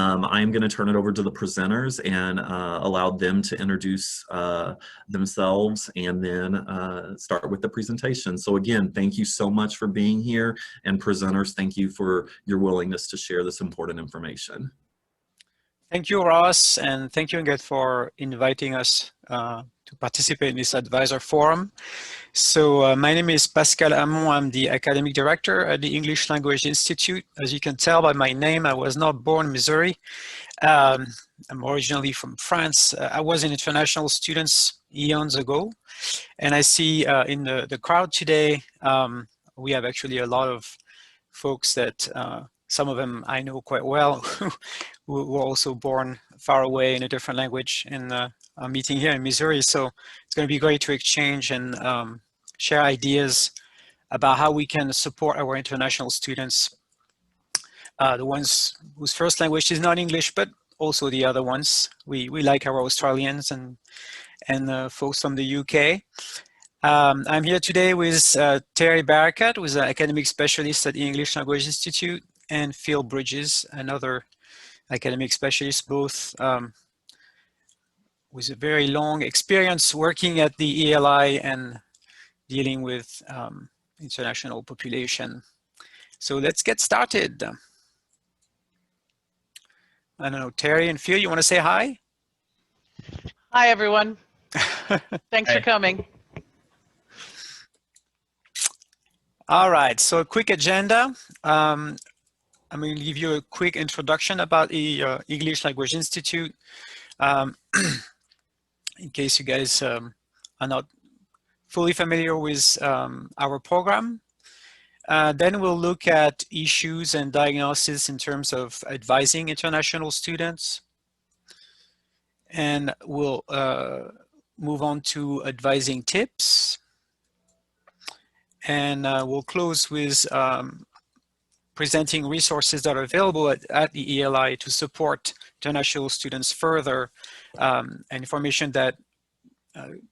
I'm going to turn it over to the presenters and allow them to introduce themselves and then start with the presentation. So again, thank you so much for being here, and presenters, thank you for your willingness to share this important information. Thank you, Ross, and thank you, Ingrid, for inviting us to participate in this advisor forum. So my name is Pascal Hamon. I'm the academic director at the English Language Institute. As you can tell by my name, I was not born in Missouri. I'm originally from France. I was an international student eons ago. And I see in the crowd today, we have actually a lot of folks that some of them I know quite well who were also born far away in a different language in a meeting here in Missouri. So it's going to be great to exchange and share ideas about how we can support our international students, the ones whose first language is not English, but also the other ones. We like our Australians and folks from the UK. I'm here today with Terry Barakat, who's an academic specialist at the English Language Institute, and Phil Bridges, another academic specialist, both with a very long experience working at the ELI and dealing with international population. So let's get started. I don't know, Terry and Phil, you want to say hi? Hi, everyone. Thanks for coming. All right, so a quick agenda. I'm going to give you a quick introduction about the English Language Institute, in case you guys are not fully familiar with our program. Then we'll look at issues and diagnosis in terms of advising international students. And we'll move on to advising tips. And we'll close with presenting resources that are available at the ELI to support international students further, and information that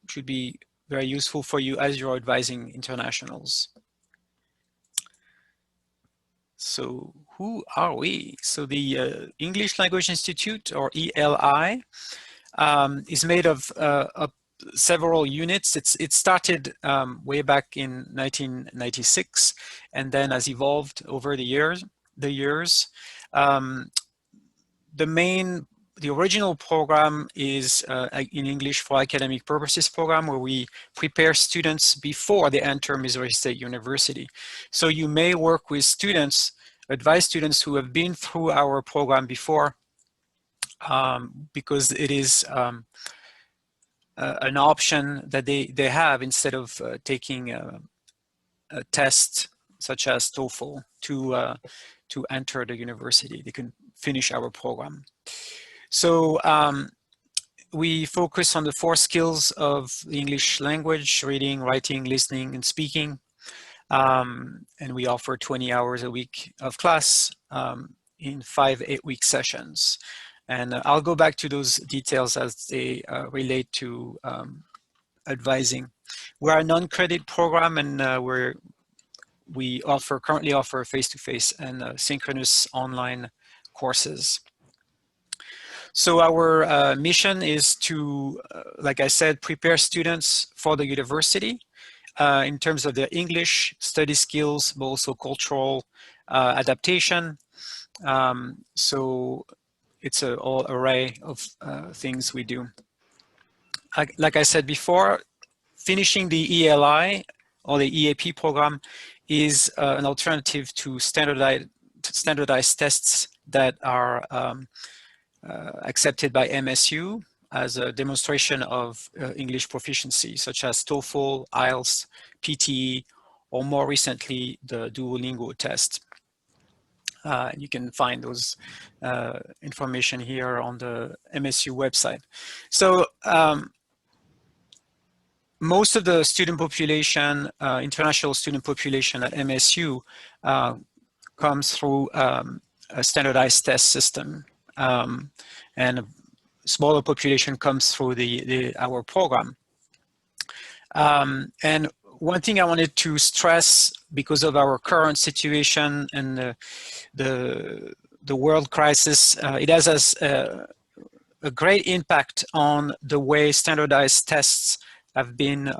should be very useful for you as you're advising internationals. So who are we? So the English Language Institute, or ELI, is made of several units. It started way back in 1996 and then has evolved over the years. The original program is in English for Academic Purposes program, where we prepare students before they enter Missouri State University. So you may work with students, advise students who have been through our program before, because it is an option that they have instead of taking a test such as TOEFL to enter the university. They can finish our program. So we focus on the 4 skills of the English language: reading, writing, listening, and speaking. And we offer 20 hours a week of class in 5 8-week sessions. And I'll go back to those details as they relate to advising. We're a non-credit program, and we currently offer face-to-face and synchronous online courses. So our mission is to, like I said, prepare students for the university in terms of their English study skills, but also cultural adaptation. So it's a whole array of things we do. Like I said before, finishing the ELI or the EAP program is an alternative to standardized tests that are accepted by MSU as a demonstration of English proficiency, such as TOEFL, IELTS, PTE, or more recently, the Duolingo test. You can find those information here on the MSU website. So most of the student population, international student population at MSU comes through a standardized test system. And a smaller population comes through our program. And one thing I wanted to stress, because of our current situation and the the world crisis, it has a great impact on the way standardized tests have been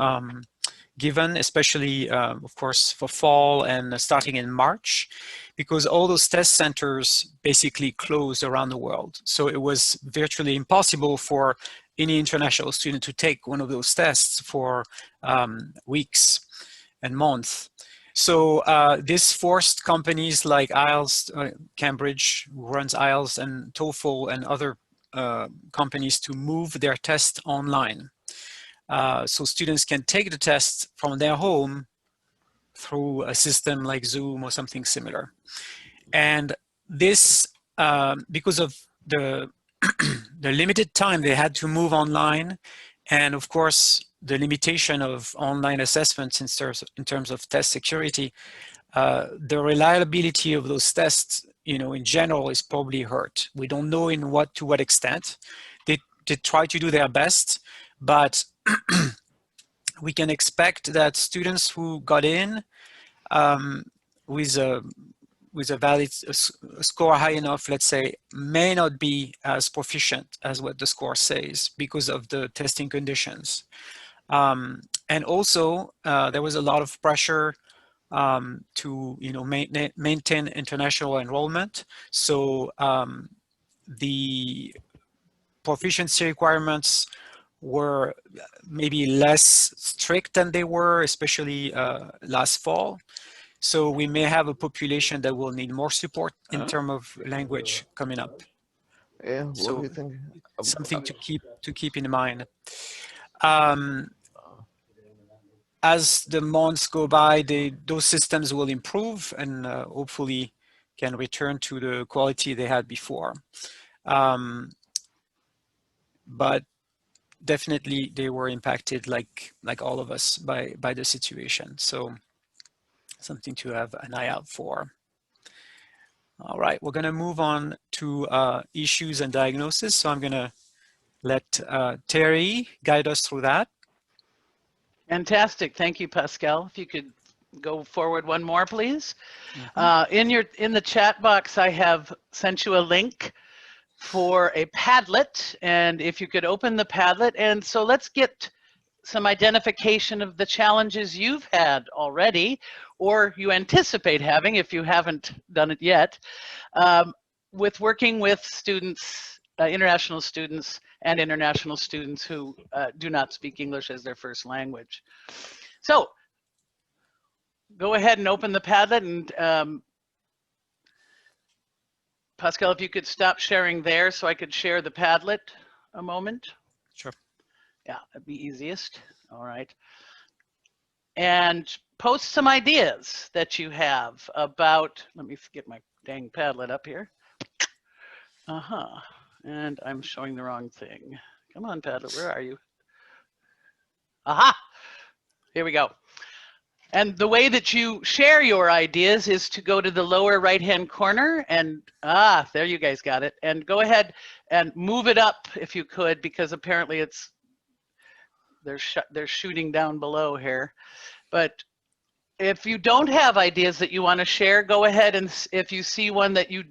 given, especially, of course, for fall and starting in March, because all those test centers basically closed around the world. So it was virtually impossible for any international student to take one of those tests for weeks and months. So this forced companies like IELTS, Cambridge, who runs IELTS, and TOEFL, and other companies to move their test online. So students can take the test from their home through a system like Zoom or something similar. And this, because of the, the limited time they had to move online, and of course, the limitation of online assessments in terms of test security, the reliability of those tests, in general, is probably hurt. We don't know to what extent. They try to do their best, but we can expect that students who got in with a valid score high enough, let's say, may not be as proficient as what the score says because of the testing conditions. And also, there was a lot of pressure to maintain international enrollment. So the proficiency requirements were maybe less strict than they were, especially last fall. So we may have a population that will need more support in terms of language coming up. Yeah, what So do you think? something to keep in mind. As the months go by, those systems will improve and hopefully can return to the quality they had before. But definitely they were impacted like all of us by the situation. So something to have an eye out for. All right, we're gonna move on to issues and diagnosis. So I'm gonna let Terry guide us through that. Fantastic. Thank you, Pascal. If you could go forward one more, please. In the chat box, I have sent you a link for a Padlet, and if you could open the Padlet, and so let's get some identification of the challenges you've had already, or you anticipate having if you haven't done it yet, with working with students, international students who do not speak English as their first language. So go ahead and open the Padlet, and Pascal, if you could stop sharing there so I could share the Padlet a moment. Sure. Yeah, that'd be easiest. All right. And post some ideas that you have about, let me get my dang Padlet up here. And I'm showing the wrong thing. Come on, Padlet, where are you? Aha! Here we go. And the way that you share your ideas is to go to the lower right-hand corner and, there you guys got it. And go ahead and move it up if you could, because apparently they're shooting down below here. But if you don't have ideas that you want to share, go ahead and if you see one that you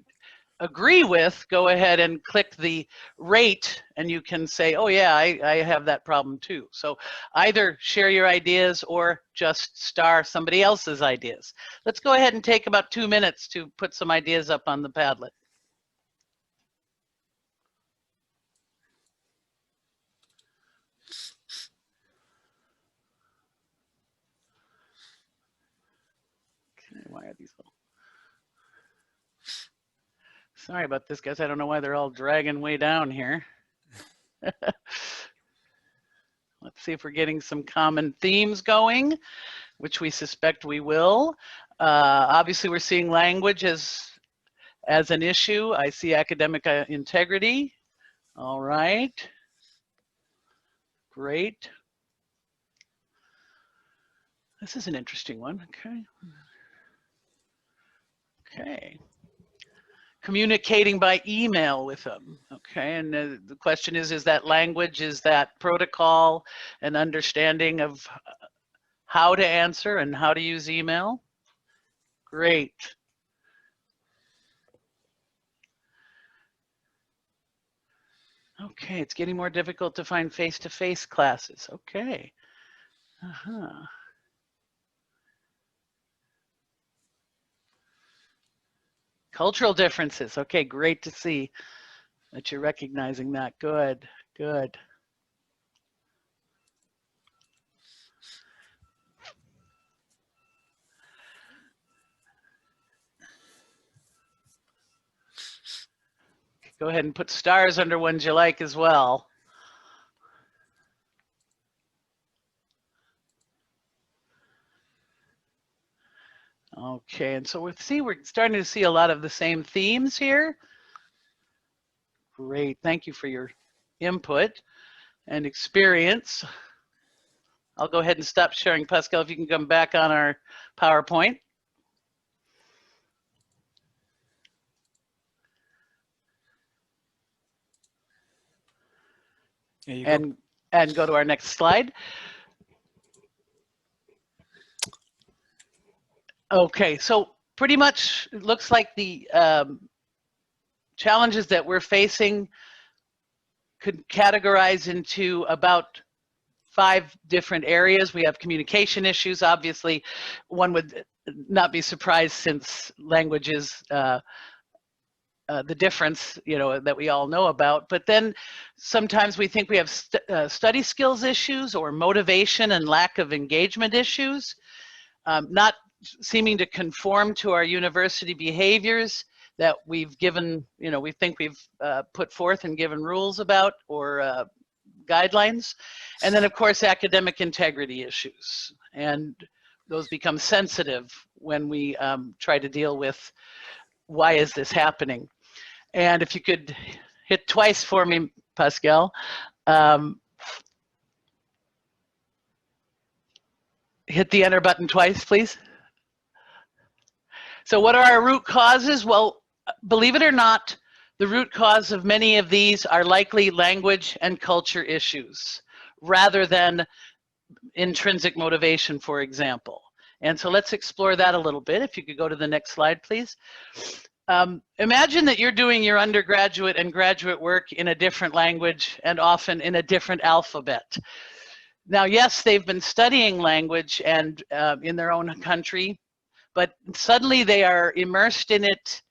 agree with, go ahead and click the rate and you can say, oh yeah, I have that problem too. So either share your ideas or just star somebody else's ideas. Let's go ahead and take about 2 minutes to put some ideas up on the Padlet. Okay, why are these little... Sorry about this, guys. I don't know why they're all dragging way down here. Let's see if we're getting some common themes going, which we suspect we will. Obviously, we're seeing language as an issue. I see academic integrity. All right. Great. This is an interesting one. Okay. Okay. Communicating by email with them. Okay, and the question is that language, is that protocol, an understanding of how to answer and how to use email? Great. Okay, it's getting more difficult to find face-to-face classes. Okay. Cultural differences. Okay, great to see that you're recognizing that. Good, good. Go ahead and put stars under ones you like as well. Okay, and so we're starting to see a lot of the same themes here. Great, thank you for your input and experience. I'll go ahead and stop sharing. Pascal, if you can come back on our PowerPoint. And go to our next slide. Okay, so pretty much it looks like the challenges that we're facing could categorize into about 5 different areas. We have communication issues. Obviously, one would not be surprised since language is the difference, you know, that we all know about. But then sometimes we think we have study skills issues or motivation and lack of engagement issues, not seeming to conform to our university behaviors that we've given, you know, we think we've put forth and given rules about or guidelines. And then of course, academic integrity issues. And those become sensitive when we try to deal with why is this happening. And if you could hit twice for me, Pascal. Hit the enter button twice, please. So what are our root causes? Well, believe it or not, the root cause of many of these are likely language and culture issues rather than intrinsic motivation, for example. And so let's explore that a little bit. If you could go to the next slide, please. Imagine that you're doing your undergraduate and graduate work in a different language and often in a different alphabet. Now, yes, they've been studying language and in their own country, but suddenly they are immersed in it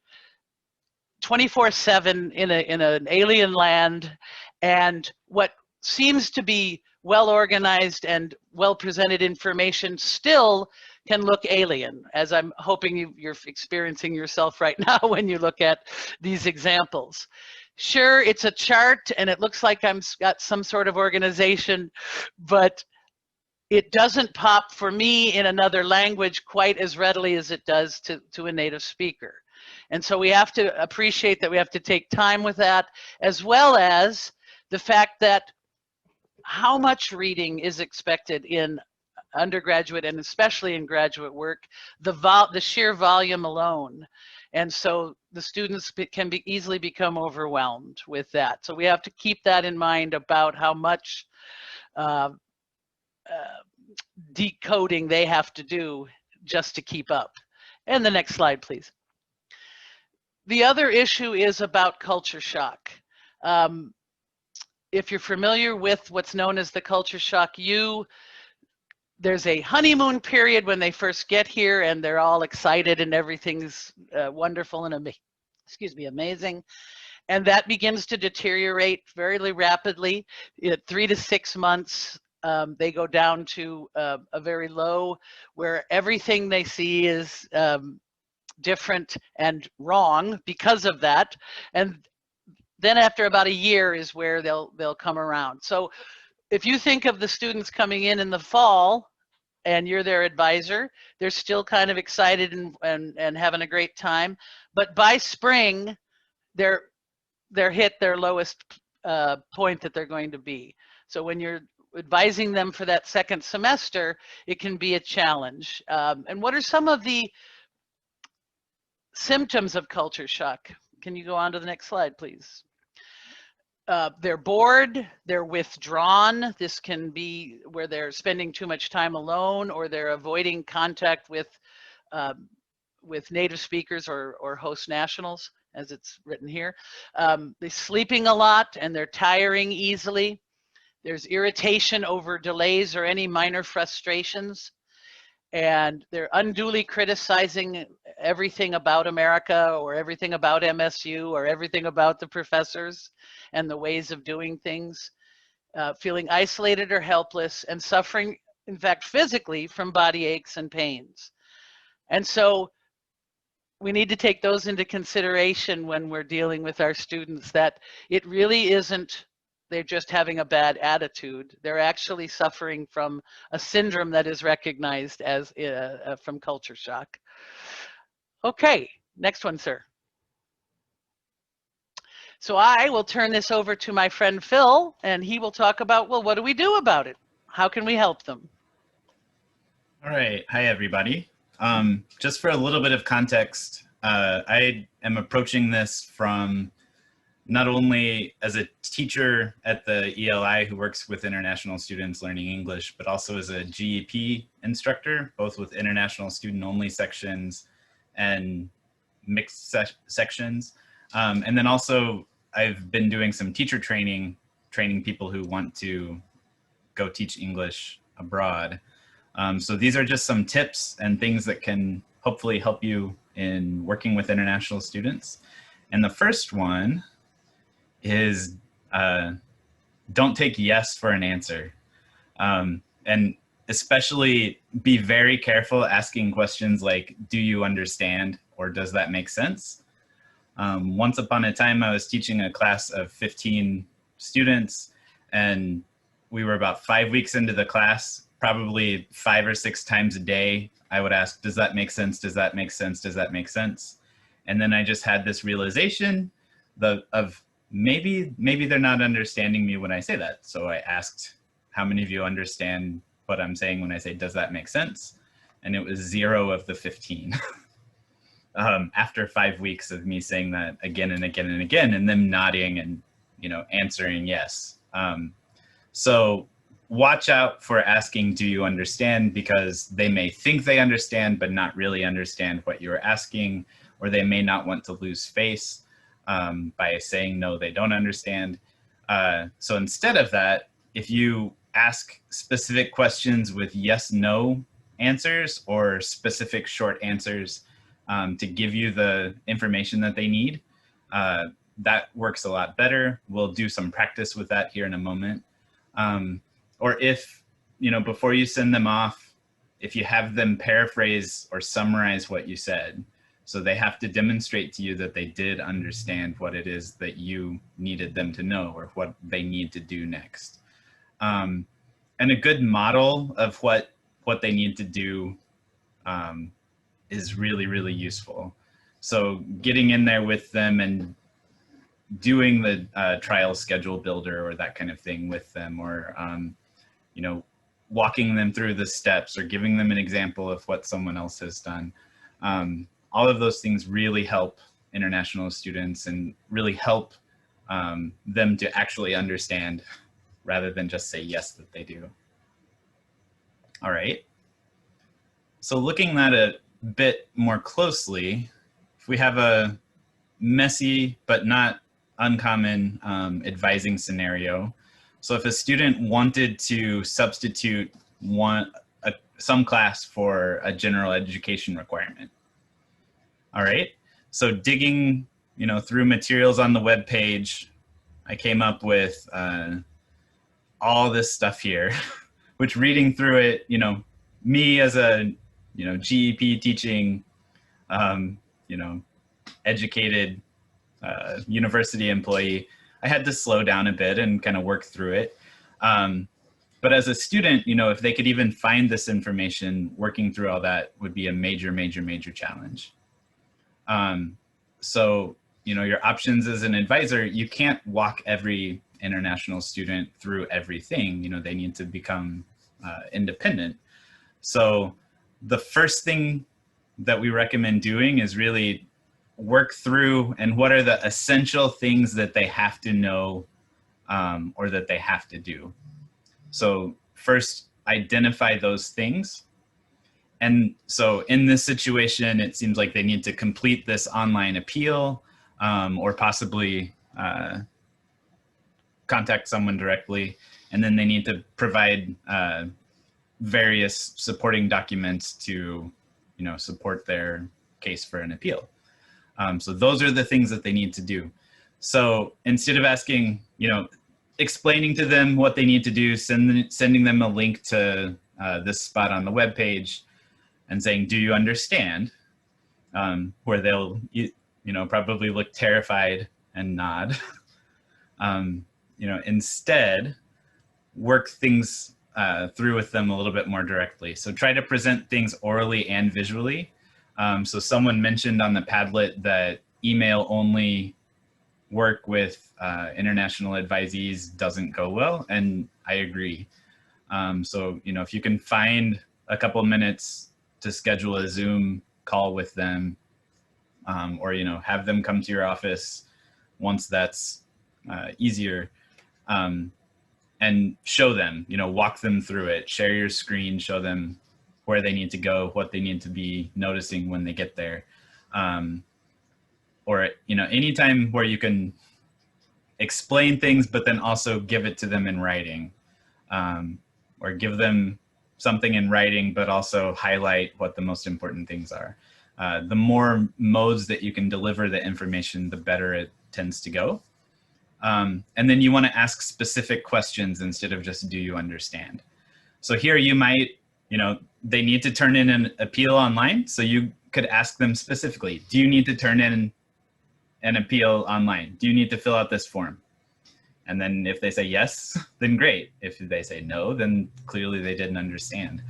24/7 in an alien land, and what seems to be well organized and well presented information still can look alien, as I'm hoping you're experiencing yourself right now when you look at these examples. Sure, it's a chart and it looks like I've got some sort of organization, but it doesn't pop for me in another language quite as readily as it does to a native speaker. And so we have to appreciate that we have to take time with that, as well as the fact that how much reading is expected in undergraduate and especially in graduate work, the sheer volume alone. And so the students can easily become overwhelmed with that. So we have to keep that in mind about how much decoding they have to do just to keep up. And the next slide, please. The other issue is about culture shock. If you're familiar with what's known as the culture shock there's a honeymoon period when they first get here and they're all excited and everything's wonderful and amazing. And that begins to deteriorate very rapidly. In 3 to 6 months, they go down to a very low, where everything they see is different and wrong because of that. And then after about a year is where they'll come around. So if you think of the students coming in the fall and you're their advisor, they're still kind of excited and having a great time. But by spring, they're hit their lowest point that they're going to be. So when you're advising them for that second semester, it can be a challenge. And what are some of the symptoms of culture shock? Can you go on to the next slide, please? They're bored, they're withdrawn. This can be where they're spending too much time alone, or they're avoiding contact with native speakers or host nationals. as it's written here. They're sleeping a lot and they're tiring easily. There's irritation over delays or any minor frustrations. And they're unduly criticizing everything about America or everything about MSU or everything about the professors and the ways of doing things, feeling isolated or helpless and suffering, in fact, physically from body aches and pains. And so we need to take those into consideration when we're dealing with our students, that it really isn't they're just having a bad attitude. They're actually suffering from a syndrome that is recognized as from culture shock. Okay, next one, sir. So I will turn this over to my friend Phil, and he will talk about, well, what do we do about it? How can we help them? All right. Hi, everybody. Just for a little bit of context, I am approaching this from not only as a teacher at the ELI who works with international students learning English, but also as a GEP instructor, both with international student-only sections and mixed sections. And then also I've been doing some teacher training people who want to go teach English abroad. So these are just some tips and things that can hopefully help you in working with international students. And the first one is don't take yes for an answer. And especially be very careful asking questions like, do you understand? Or does that make sense? Once upon a time, I was teaching a class of 15 students, and we were about 5 weeks into the class, probably 5 or 6 times a day. I would ask, does that make sense? Does that make sense? Does that make sense? And then I just had this realization of maybe they're not understanding me when I say that. So I asked, how many of you understand what I'm saying when I say, does that make sense? And it was 0 of the 15. After 5 weeks of me saying that again and again and again, and them nodding and, you know, answering yes. So watch out for asking, do you understand? Because they may think they understand, but not really understand what you're asking, or they may not want to lose face by saying, no, they don't understand. So instead of that, if you ask specific questions with yes, no answers or specific short answers to give you the information that they need, that works a lot better. We'll do some practice with that here in a moment. Or if, you know, before you send them off, if you have them paraphrase or summarize what you said, so they have to demonstrate to you that they did understand what it is that you needed them to know or what they need to do next. And a good model of what they need to do is really, really useful. So getting in there with them and doing the trial schedule builder or that kind of thing with them, or, you know, walking them through the steps or giving them an example of what someone else has done. All of those things really help international students and really help them to actually understand rather than just say yes that they do. All right. So looking at it a bit more closely, if we have a messy but not uncommon advising scenario. So if a student wanted to substitute some class for a general education requirement. All right, so digging, you know, through materials on the web page, I came up with all this stuff here, which reading through it, you know, me as a, you know, GEP teaching, you know, educated university employee, I had to slow down a bit and kind of work through it. But as a student, you know, if they could even find this information, working through all that would be a major, major, major challenge. So, you know, your options as an advisor, you can't walk every international student through everything. You know, they need to become independent. So the first thing that we recommend doing is really work through and what are the essential things that they have to know or that they have to do. So first, identify those things. And so in this situation, it seems like they need to complete this online appeal, or possibly contact someone directly. And then they need to provide various supporting documents to, support their case for an appeal. So those are the things that they need to do. So instead of asking, explaining to them what they need to do, sending them a link to this spot on the web page and saying, do you understand? Where they'll, probably look terrified and nod. Instead, work things through with them a little bit more directly. So try to present things orally and visually. So someone mentioned on the Padlet that email only work with international advisees doesn't go well, and I agree. So, if you can find a couple minutes to schedule a Zoom call with them, or, have them come to your office once that's easier, and show them, walk them through it, share your screen, show them where they need to go, what they need to be noticing when they get there. Or, anytime where you can explain things, but then also give it to them in writing, or give them something in writing, but also highlight what the most important things are. The more modes that you can deliver the information, the better it tends to go. And then you want to ask specific questions instead of just, do you understand? So here you might, they need to turn in an appeal online. So you could ask them specifically, do you need to turn in an appeal online? Do you need to fill out this form? And then if they say yes, then great. If they say no, then clearly they didn't understand.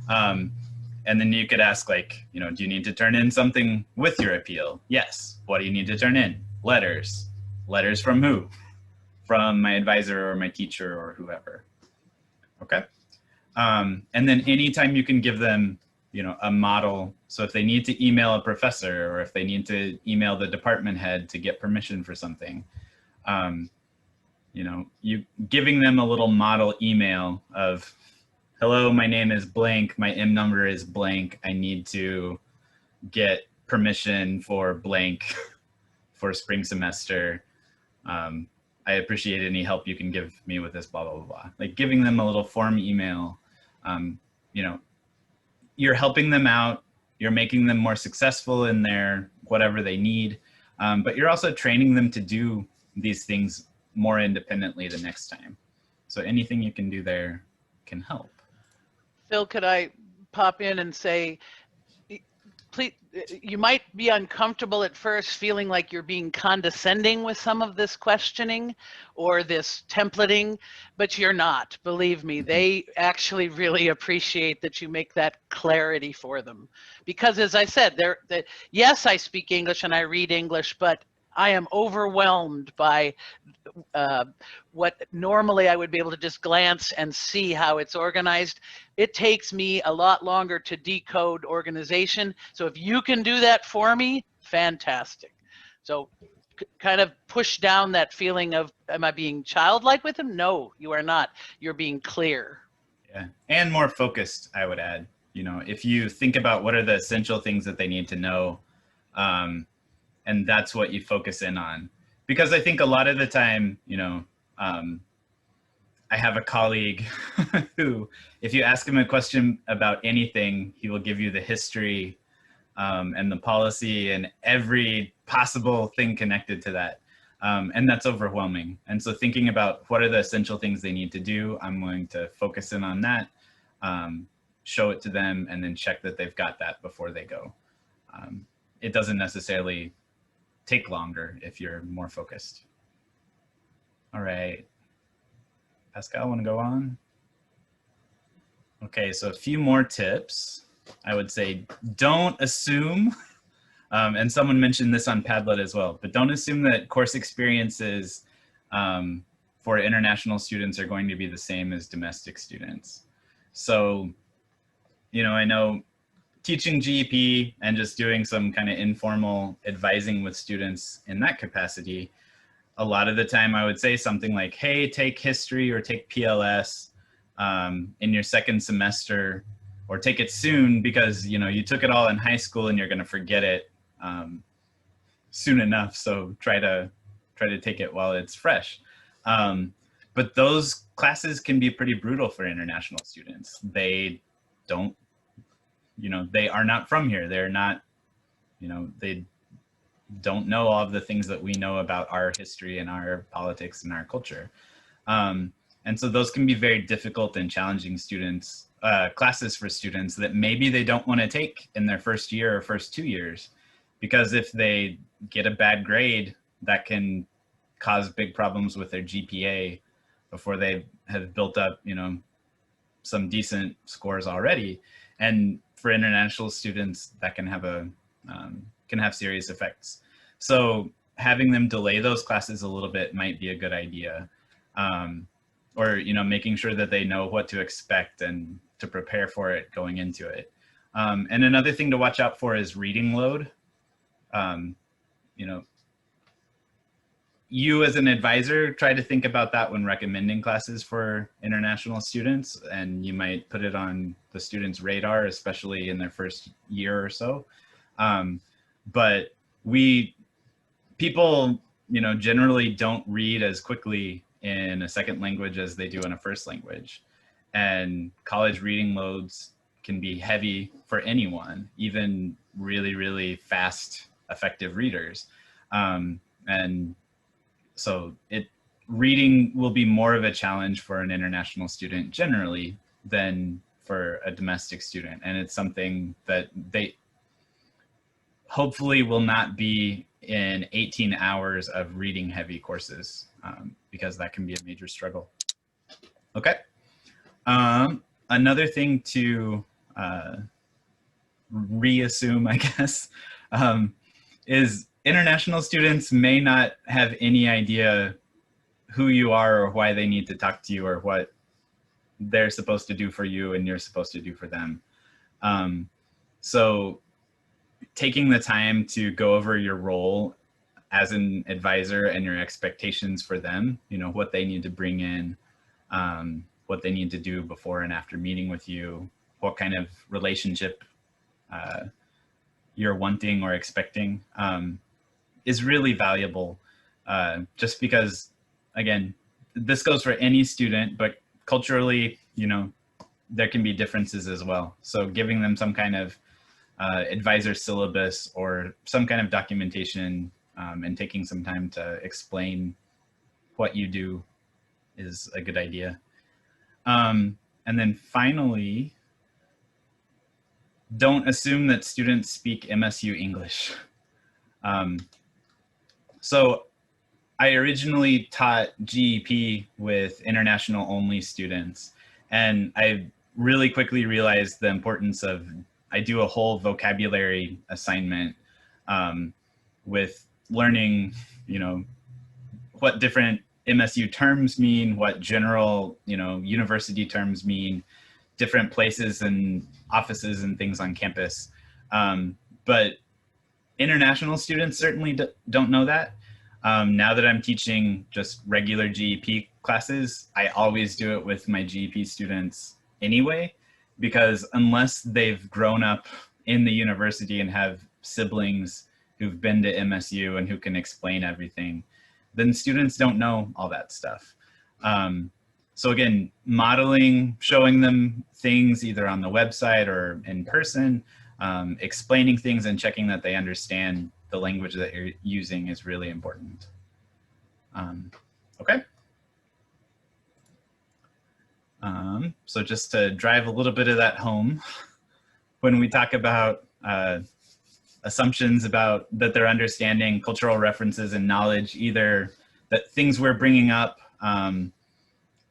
And then you could ask, like, do you need to turn in something with your appeal? Yes. What do you need to turn in? Letters. Letters from who? From my advisor or my teacher or whoever. Okay. And then anytime you can give them, a model. So if they need to email a professor, or if they need to email the department head to get permission for something, you giving them a little model email of, hello, my name is blank, my M number is blank, I need to get permission for blank for spring semester. I appreciate any help you can give me with this, blah, blah, blah, blah. Like giving them a little form email, you're helping them out, you're making them more successful in their whatever they need, but you're also training them to do these things more independently the next time. So anything you can do there can help. Phil, could I pop in and say, please, you might be uncomfortable at first feeling like you're being condescending with some of this questioning or this templating, but you're not. Believe me, they actually really appreciate that you make that clarity for them. Because as I said, yes, I speak English and I read English, but I am overwhelmed by what normally I would be able to just glance and see how it's organized. It takes me a lot longer to decode organization. So if you can do that for me, fantastic. So kind of push down that feeling of, am I being childlike with them? No, you are not. You're being clear. Yeah, and more focused, I would add. If you think about what are the essential things that they need to know, and that's what you focus in on. Because I think a lot of the time, I have a colleague who, if you ask him a question about anything, he will give you the history and the policy and every possible thing connected to that. And that's overwhelming. And so thinking about what are the essential things they need to do, I'm going to focus in on that, show it to them, and then check that they've got that before they go. It doesn't necessarily take longer if you're more focused. All right. Pascal, want to go on? Okay, so a few more tips. I would say don't assume, and someone mentioned this on Padlet as well, but don't assume that course experiences for international students are going to be the same as domestic students. So, I know teaching GEP and just doing some kind of informal advising with students in that capacity, a lot of the time I would say something like, hey, take history or take PLS in your second semester, or take it soon because you took it all in high school and you're going to forget it. soon enough. So try to take it while it's fresh. But those classes can be pretty brutal for international students. They don't, they are not from here. They're not, they don't know all of the things that we know about our history and our politics and our culture. And so those can be very difficult and challenging classes for students that maybe they don't want to take in their first year or first 2 years, because if they get a bad grade, that can cause big problems with their GPA before they have built up, some decent scores already. And for international students, that can have serious effects. So having them delay those classes a little bit might be a good idea. Or, making sure that they know what to expect and to prepare for it going into it. And another thing to watch out for is reading load. You as an advisor, try to think about that when recommending classes for international students, and you might put it on the student's radar, especially in their first year or so. But people, generally don't read as quickly in a second language as they do in a first language. And college reading loads can be heavy for anyone, even really, really fast, effective readers. And so reading will be more of a challenge for an international student generally than for a domestic student. And it's something that they hopefully will not be in 18 hours of reading heavy courses, because that can be a major struggle. Okay. Another thing to reassume, I guess, is international students may not have any idea who you are or why they need to talk to you or what they're supposed to do for you and you're supposed to do for them. So taking the time to go over your role as an advisor and your expectations for them, what they need to bring in, what they need to do before and after meeting with you, what kind of relationship you're wanting or expecting, is really valuable. Just because, again, this goes for any student, but culturally, there can be differences as well. So giving them some kind of advisor syllabus or some kind of documentation, and taking some time to explain what you do is a good idea. And then finally, don't assume that students speak MSU English. So I originally taught GEP with international only students, and I really quickly realized the importance of, I do a whole vocabulary assignment with learning, what different MSU terms mean, what general, university terms mean, different places and offices and things on campus. But international students certainly don't know that. Now that I'm teaching just regular GEP classes, I always do it with my GEP students anyway, because unless they've grown up in the university and have siblings who've been to MSU and who can explain everything, then students don't know all that stuff. So again, modeling, showing them things either on the website or in person, explaining things and checking that they understand the language that you're using is really important. Okay. So just to drive a little bit of that home, when we talk about assumptions about that they're understanding cultural references and knowledge, either that things we're bringing up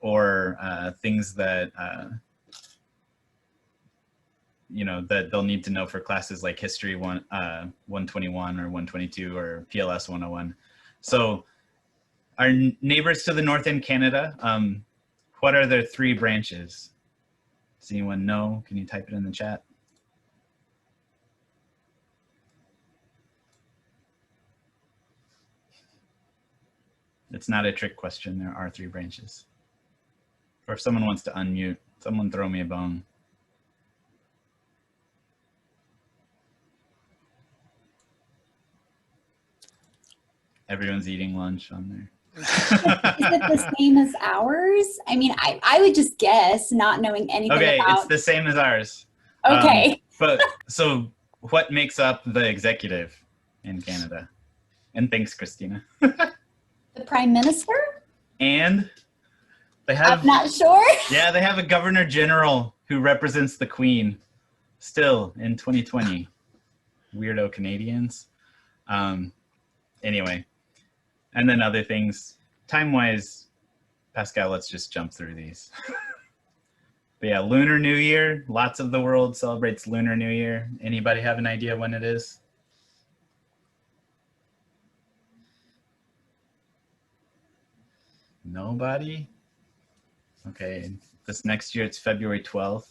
or things that that they'll need to know for classes like History 121 or 122 or PLS 101. So our neighbors to the north in Canada, what are their 3 branches? Does anyone know? Can you type it in the chat? It's not a trick question. There are 3 branches. Or if someone wants to unmute, someone throw me a bone. Everyone's eating lunch on there. Is it the same as ours? I mean, I would just guess, not knowing anything Okay, about. it's the same as ours. Okay. But so what makes up the executive in Canada? And thanks, Christina. The Prime Minister? And they have, I'm not sure. yeah, they have a Governor General who represents the Queen still in 2020. Weirdo Canadians. Anyway, and then other things. Time-wise, Pascal, let's just jump through these. But yeah, Lunar New Year. Lots of the world celebrates Lunar New Year. Anybody have an idea when it is? Nobody? Okay, this next year it's February 12th.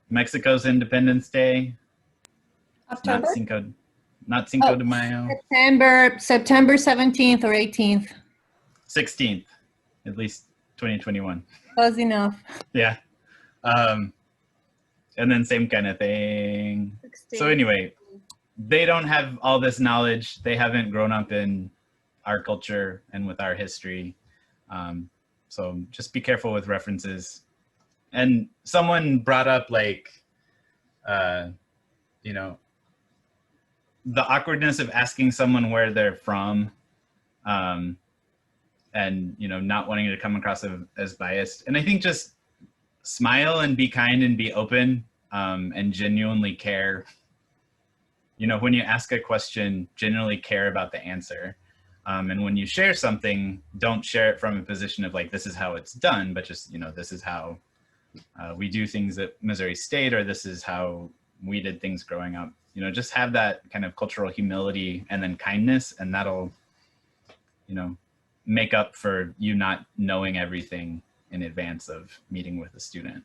Mexico's Independence Day. October? Not Cinco de Mayo. September 17th or 18th. 16th, at least 2021. Close enough. Yeah. And then same kind of thing. 16th. So anyway, they don't have all this knowledge. They haven't grown up in our culture and with our history. So just be careful with references. And someone brought up like, you know, the awkwardness of asking someone where they're from, and, you know, not wanting to come across as biased. And I think just smile and be kind and be open, and genuinely care. You know, when you ask a question, genuinely care about the answer. And when you share something, don't share it from a position of like, this is how it's done, but just, you know, this is how we do things at Missouri State, or this is how we did things growing up. You know, just have that kind of cultural humility and then kindness, and that'll, you know, make up for you not knowing everything in advance of meeting with a student.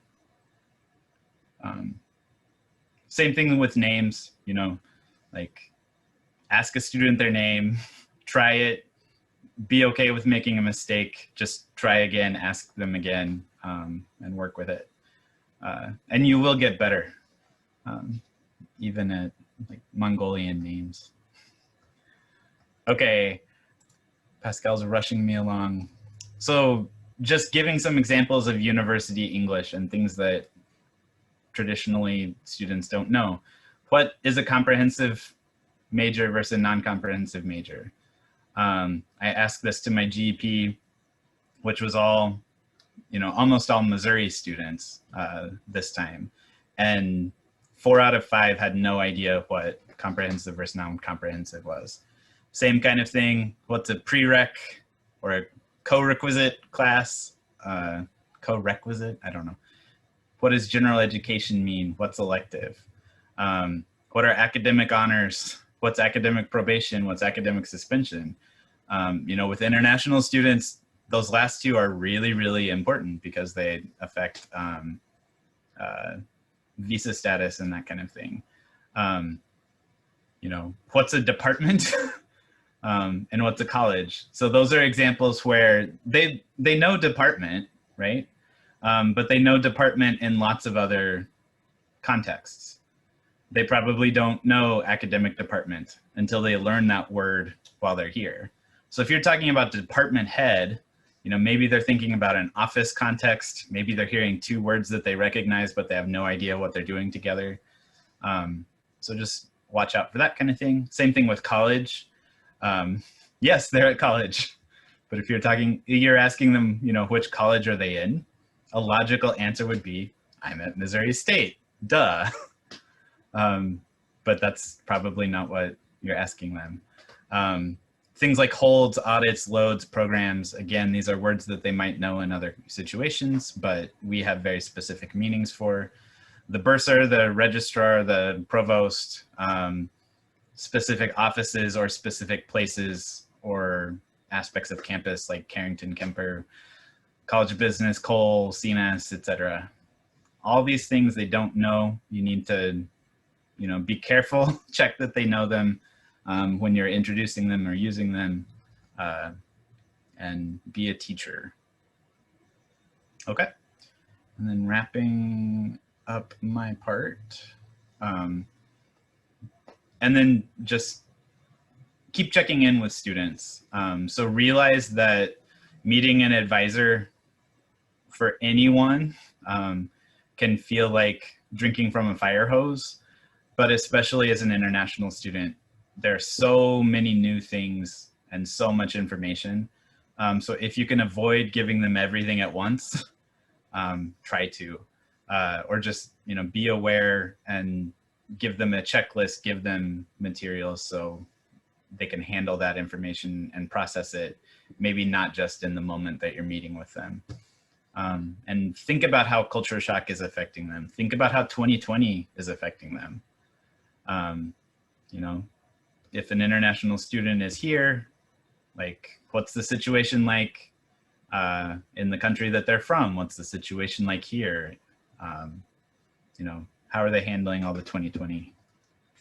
Same thing with names, you know, like ask a student their name, try it, be okay with making a mistake, just try again, ask them again, and work with it. And you will get better, even at like Mongolian names. Okay, Pascal's rushing me along. So just giving some examples of university English and things that traditionally students don't know. What is a comprehensive major versus a non-comprehensive major? I asked this to my GEP, which was all, you know, almost all Missouri students this time. And 4 out of 5 had no idea what comprehensive versus non-comprehensive was. Same kind of thing. What's a prereq or a co-requisite class? Co-requisite? I don't know. What does general education mean? What's elective? What are academic honors? What's academic probation? What's academic suspension? You know, with international students, those last two are really, really important because they affect visa status and that kind of thing. You know, what's a department? And what's a college? So those are examples where they know department, right? But they know department in lots of other contexts. They probably don't know academic department until they learn that word while they're here. So if you're talking about department head, you know, maybe they're thinking about an office context. Maybe they're hearing 2 words that they recognize, but they have no idea what they're doing together. So just watch out for that kind of thing. Same thing with college. Yes, they're at college, but if you're asking them, you know, which college are they in? A logical answer would be, I'm at Missouri State, duh. But that's probably not what you're asking them. Things like holds, audits, loads, programs, again, these are words that they might know in other situations, but we have very specific meanings for. The bursar, the registrar, the provost, specific offices or specific places or aspects of campus like Carrington, Kemper, College of Business, Cole, CNAS, etc. All these things they don't know. You need to, you know, be careful, check that they know them when you're introducing them or using them, and be a teacher. Okay, and then wrapping up my part. And then just keep checking in with students. So realize that meeting an advisor for anyone can feel like drinking from a fire hose, but especially as an international student, there are so many new things and so much information. So if you can avoid giving them everything at once, try to, or just, be aware and give them a checklist, give them materials so they can handle that information and process it, maybe not just in the moment that you're meeting with them. And think about how culture shock is affecting them. Think about how 2020 is affecting them. If an international student is here, like, what's the situation like in the country that they're from? What's the situation like here? How are they handling all the 2020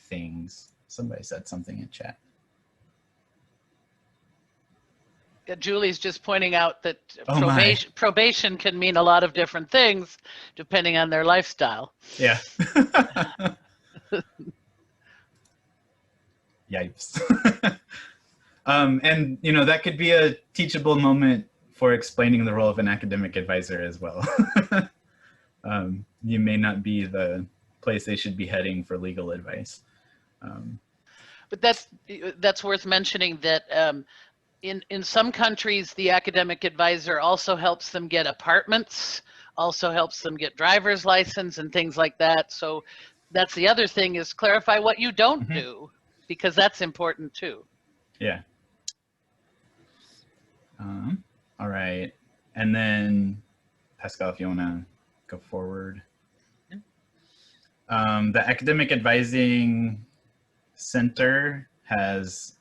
things? Somebody said something in chat. Julie's just pointing out that Oh, probation can mean a lot of different things depending on their lifestyle. Yeah. Yipes. And that could be a teachable moment for explaining the role of an academic advisor as well. You may not be the place they should be heading for legal advice. But that's worth mentioning that in some countries, the academic advisor also helps them get apartments, also helps them get driver's license and things like that. So that's the other thing, is clarify what you don't do, because that's important too. Yeah. All right. And then Pascal, if you want to go forward. The Academic Advising Center has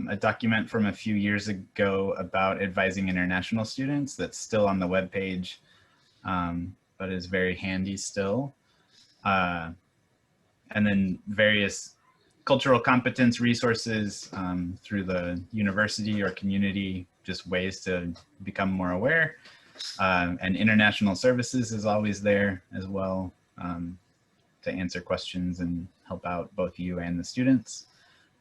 a document from a few years ago about advising international students that's still on the webpage, but is very handy still. And then various cultural competence resources through the university or community, just ways to become more aware. And international services is always there as well to answer questions and help out both you and the students.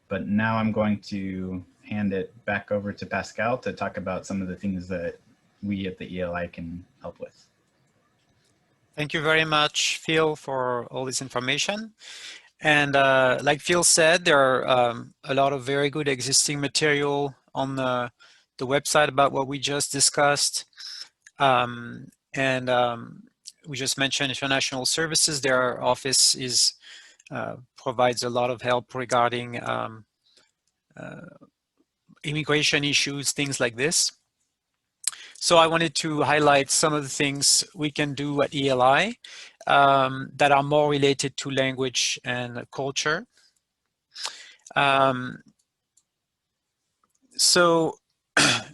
But now I'm going to hand it back over to Pascal to talk about some of the things that we at the ELI can help with. Thank you very much, Phil, for all this information. And like Phil said, there are a lot of very good existing material on the website about what we just discussed. We just mentioned international services. Their office provides a lot of help regarding immigration issues, things like this. So I wanted to highlight some of the things we can do at ELI that are more related to language and culture. So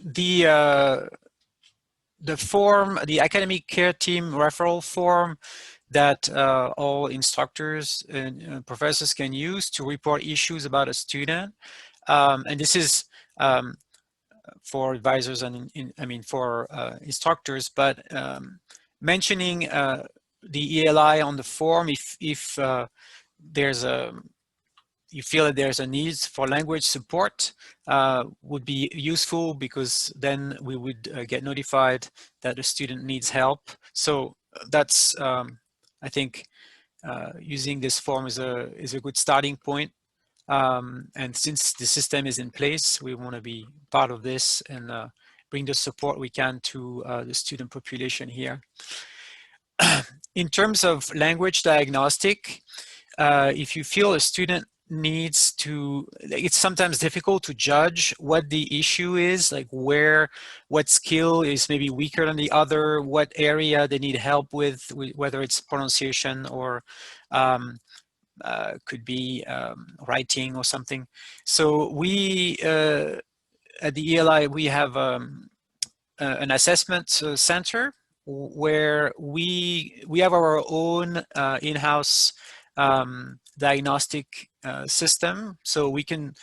the form, the academic care team referral form that all instructors and professors can use to report issues about a student. And this is for advisors and for instructors, but mentioning the ELI on the form if there's you feel that there's a need for language support would be useful, because then we would get notified that the student needs help. So that's I think using this form is a good starting point. And since the system is in place, we want to be part of this and bring the support we can to the student population here. In terms of language diagnostic, if you feel a student needs to, it's sometimes difficult to judge what the issue is, like what skill is maybe weaker than the other, what area they need help with, whether it's pronunciation or could be writing or something. So we at the ELI, we have an assessment center where we have our own in-house diagnostic system. So we can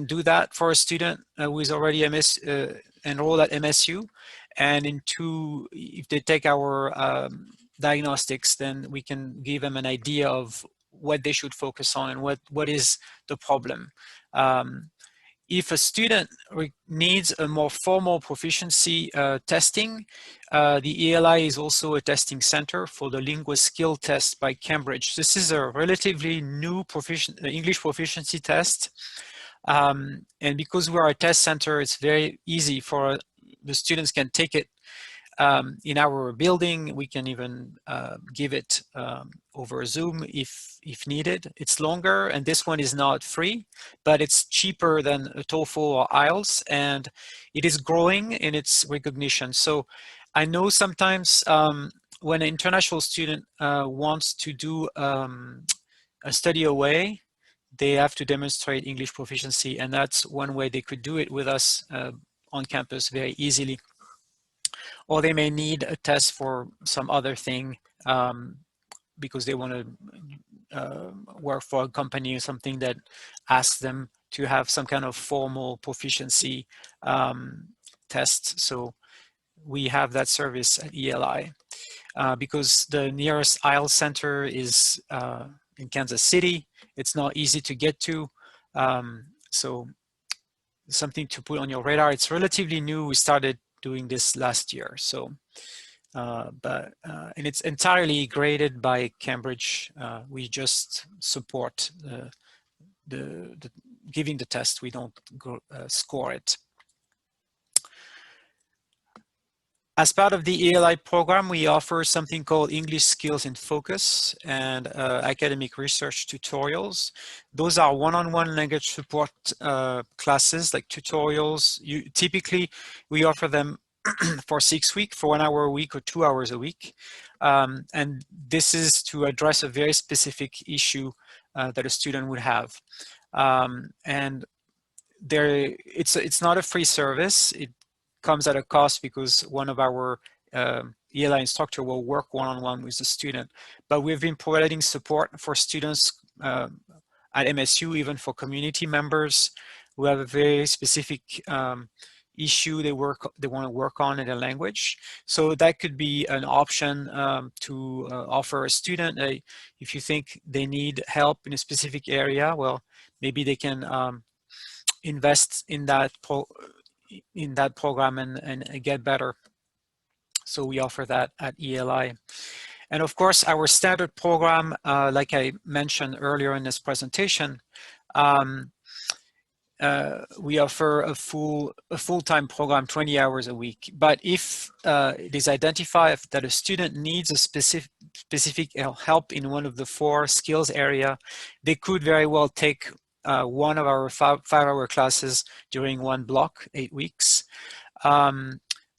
do that for a student who is already enrolled at MSU, and if they take our diagnostics, then we can give them an idea of what they should focus on and what is the problem. If a student needs a more formal proficiency testing, the ELI is also a testing center for the Lingua Skill Test by Cambridge. This is a relatively new English proficiency test. And because we're a test center, it's very easy for the students can take it in our building. We can even give it over Zoom if needed. It's longer, and this one is not free, but it's cheaper than a TOEFL or IELTS, and it is growing in its recognition. So I know sometimes when an international student wants to do a study away, they have to demonstrate English proficiency, and that's one way they could do it with us on campus very easily. Or they may need a test for some other thing because they want to work for a company or something that asks them to have some kind of formal proficiency test. So we have that service at ELI because the nearest IELTS center is in Kansas City. It's not easy to get to. So something to put on your radar. It's relatively new. We started doing this last year. So, and it's entirely graded by Cambridge. We just support the giving the test. We don't score it. As part of the ELI program, we offer something called English Skills in Focus and academic research tutorials. Those are one-on-one language support classes, like tutorials. Typically, we offer them for 6 weeks, for 1 hour a week or 2 hours a week. And this is to address a very specific issue that a student would have. And it's not a free service. It comes at a cost because one of our ELI instructor will work one-on-one with the student. But we've been providing support for students at MSU, even for community members who have a very specific issue they want to work on in a language. So that could be an option to offer a student. If you think they need help in a specific area, well, maybe they can invest in that program and get better. So we offer that at ELI. And of course, our standard program, like I mentioned earlier in this presentation, we offer a full-time program, 20 hours a week. But if it is identified that a student needs a specific help in one of the 4 skills area, they could very well take one of our 5-hour classes during one block, 8 weeks.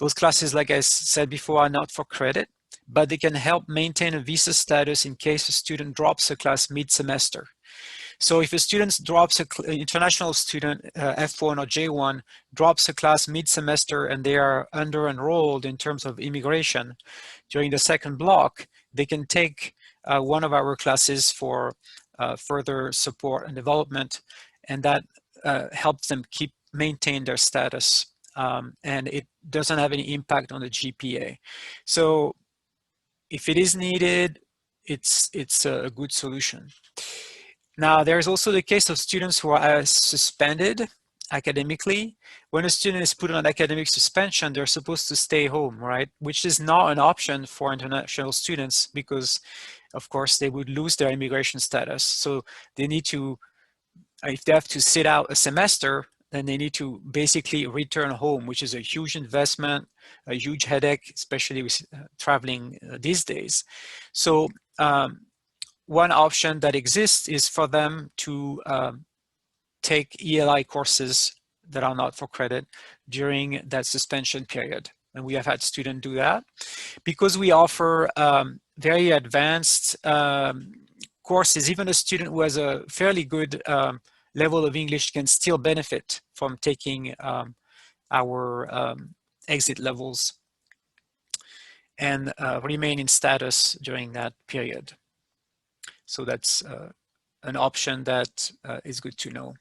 Those classes, like I said before, are not for credit, but they can help maintain a visa status in case a student drops a class mid-semester. So if a student drops an international student, F1 or J1, drops a class mid-semester and they are under-enrolled in terms of immigration, during the second block, they can take one of our classes for further support and development, and that helps them maintain their status, and it doesn't have any impact on the GPA. So if it is needed, it's a good solution. Now, there's also the case of students who are suspended academically. When a student is put on academic suspension, they're supposed to stay home, right? Which is not an option for international students because, of course, they would lose their immigration status. So they need to, if they have to sit out a semester, then they need to basically return home, which is a huge investment, a huge headache, especially with traveling these days. So one option that exists is for them to take ELI courses that are not for credit during that suspension period. And we have had students do that. Because we offer very advanced courses, even a student who has a fairly good level of English can still benefit from taking our exit levels and remain in status during that period. So that's an option that is good to know.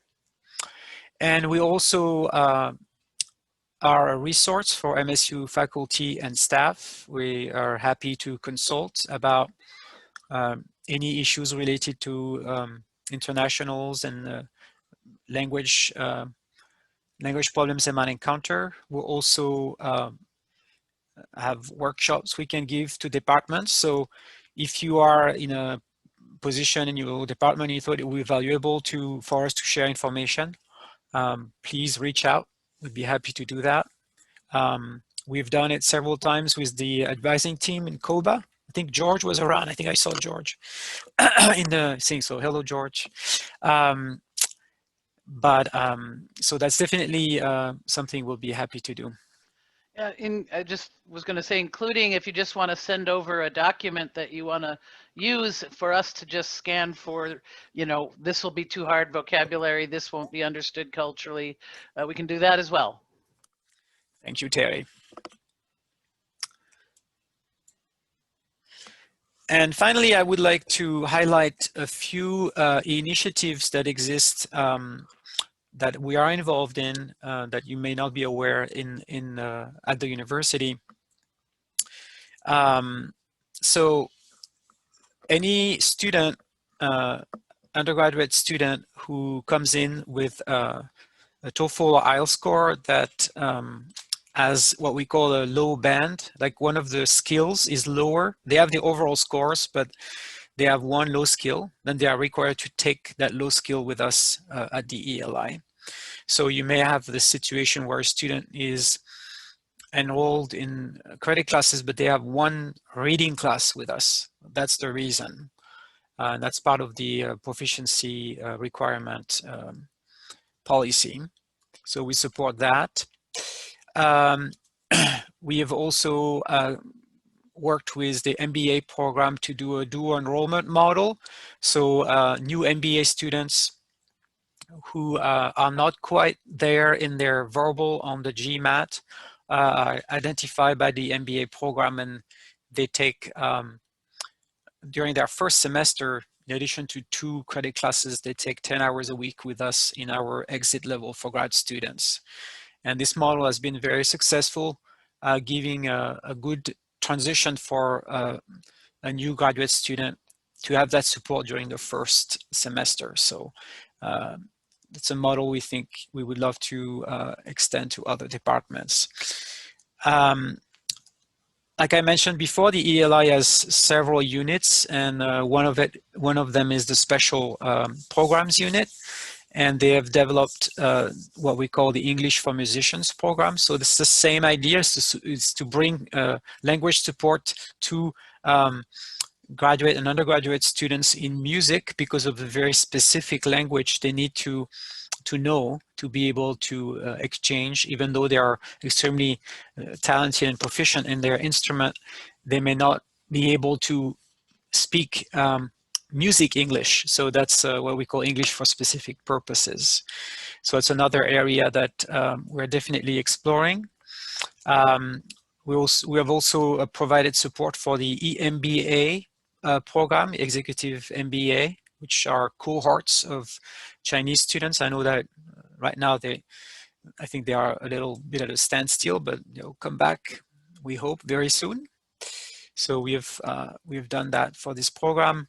And we also are a resource for MSU faculty and staff. We are happy to consult about any issues related to internationals and language problems they might encounter. We'll also have workshops we can give to departments. So if you are in a position in your department you thought it would be valuable for us to share information, please reach out. We'd be happy to do that. We've done it several times with the advising team in COBA. I think George was around. I think I saw George in the thing. So hello, George. So that's definitely something we'll be happy to do. I just was going to say, including if you just want to send over a document that you want to use for us to just scan for, this will be too hard vocabulary, this won't be understood culturally. We can do that as well. Thank you, Terry. And finally, I would like to highlight a few initiatives that exist that we are involved in that you may not be aware at the university. So any student, undergraduate student who comes in with a TOEFL or IELTS score that has what we call a low band, like one of the skills is lower. They have the overall scores, but they have one low skill, then they are required to take that low skill with us at the ELI. So you may have the situation where a student is enrolled in credit classes, but they have one reading class with us. That's the reason. That's part of the proficiency requirement policy. So we support that. We have also worked with the MBA program to do a dual enrollment model. So new MBA students who are not quite there in their verbal on the GMAT are identified by the MBA program, and they take, during their first semester, in addition to 2 credit classes, they take 10 hours a week with us in our exit level for grad students. And this model has been very successful, giving a good transition for a new graduate student to have that support during the first semester. So it's a model we think we would love to extend to other departments. Like I mentioned before, the ELI has several units, and one of them is the special programs unit. And they have developed what we call the English for Musicians program. So this is the same idea, is to bring language support to graduate and undergraduate students in music because of the very specific language they need to know to be able to exchange. Even though they are extremely talented and proficient in their instrument, they may not be able to speak music English. So that's what we call English for specific purposes. So it's another area that we're definitely exploring. We have also provided support for the EMBA program, Executive MBA, which are cohorts of Chinese students. I know that right now I think they are a little bit at a standstill, but they'll come back, we hope, very soon. So we have done that for this program.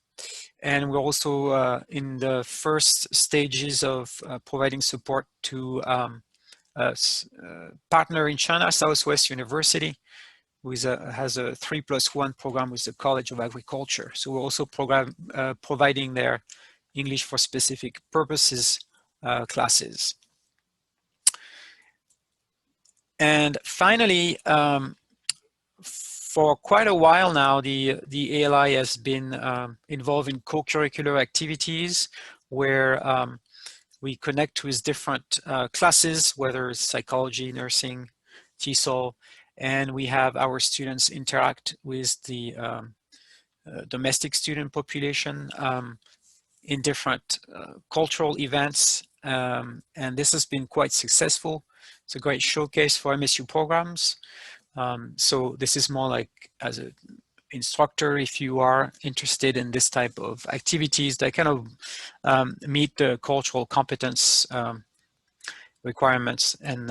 And we're also in the first stages of providing support to a partner in China, Southwest University, who has a 3+1 program with the College of Agriculture. So we're also providing their English for specific purposes classes. And finally, for quite a while now, the ALI has been involved in co-curricular activities where we connect with different classes, whether it's psychology, nursing, TESOL, and we have our students interact with the domestic student population in different cultural events, and this has been quite successful. It's a great showcase for MSU programs. So this is more like as an instructor, if you are interested in this type of activities that kind of meet the cultural competence requirements and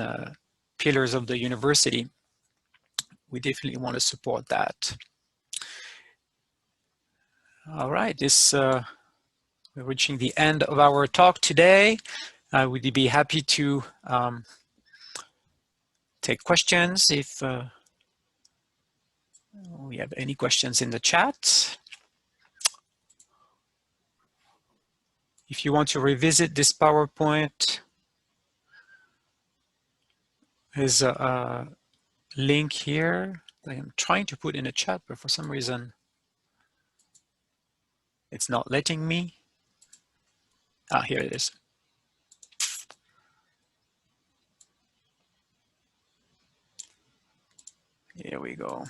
pillars of the university, we definitely want to support that. All right, we're reaching the end of our talk today. I would be happy to take questions if we have any questions in the chat. If you want to revisit this PowerPoint, there's a link here that I'm trying to put in a chat, but for some reason it's not letting me. Ah, here it is. Here we go.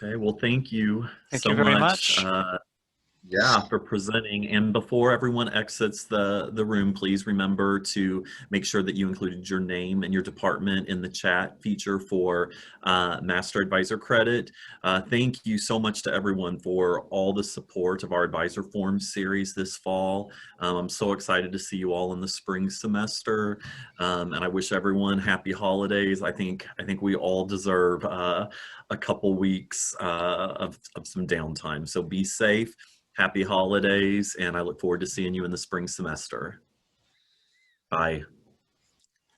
Okay, well, thank you Thank so you very much. much. Yeah, for presenting. And before everyone exits the room, please remember to make sure that you included your name and your department in the chat feature for Master Advisor Credit. Thank you so much to everyone for all the support of our Advisor Forum series this fall. I'm so excited to see you all in the spring semester. And I wish everyone happy holidays. I think we all deserve a couple weeks of some downtime. So be safe. Happy holidays, and I look forward to seeing you in the spring semester. Bye.